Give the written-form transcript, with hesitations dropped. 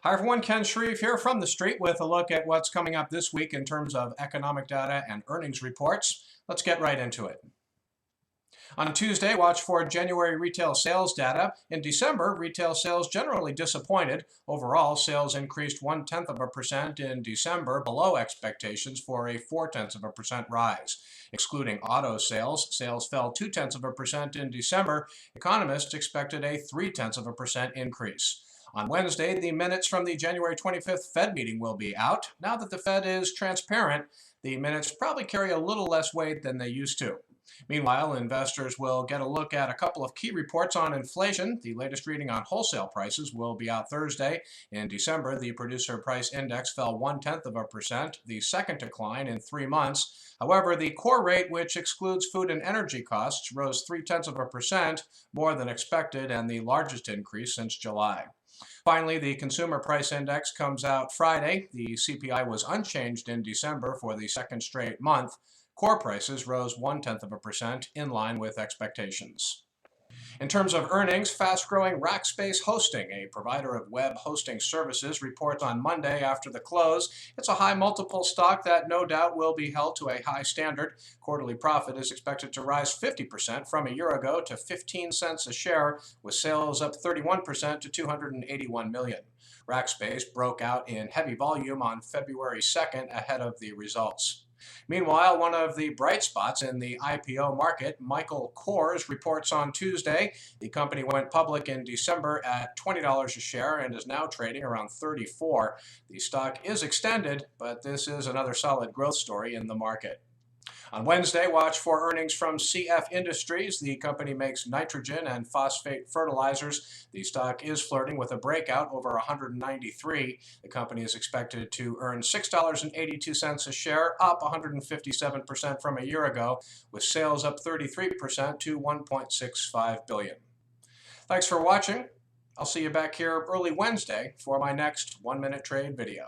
Hi everyone, Ken Shreve here from the street with a look at what's coming up this week in terms of economic data and earnings reports. Let's get right into it. On Tuesday, watch for January retail sales data. In December, retail sales generally disappointed. Overall, sales increased 0.1% in December, below expectations for a 0.4% rise. Excluding auto sales, sales fell 0.2% in December. Economists expected a 0.3% increase. On Wednesday, the minutes from the January 25th Fed meeting will be out. Now that the Fed is transparent, the minutes probably carry a little less weight than they used to. Meanwhile, investors will get a look at a couple of key reports on inflation. The latest reading on wholesale prices will be out Thursday. In December, the producer price index fell 0.1%, the second decline in 3 months. However, the core rate, which excludes food and energy costs, rose 0.3%, more than expected and the largest increase since July. Finally, the consumer price index comes out Friday. The CPI was unchanged in December for the second straight month. Core prices rose 0.1%, in line with expectations. In terms of earnings, fast-growing Rackspace Hosting, a provider of web hosting services, reports on Monday after the close. It's a high multiple stock that no doubt will be held to a high standard. Quarterly profit is expected to rise 50% from a year ago to 15 cents a share, with sales up 31% to $281 million. Rackspace broke out in heavy volume on February 2nd ahead of the results. Meanwhile, one of the bright spots in the IPO market, Michael Kors, reports on Tuesday. The company went public in December at $20 a share and is now trading around $34. The stock is extended, but this is another solid growth story in the market. On Wednesday, watch for earnings from CF Industries. The company makes nitrogen and phosphate fertilizers. The stock is flirting with a breakout over 193. The company is expected to earn $6.82 a share, up 157% from a year ago, with sales up 33% to $1.65 billion. Thanks for watching. I'll see you back here early Wednesday for my next 1-minute trade video.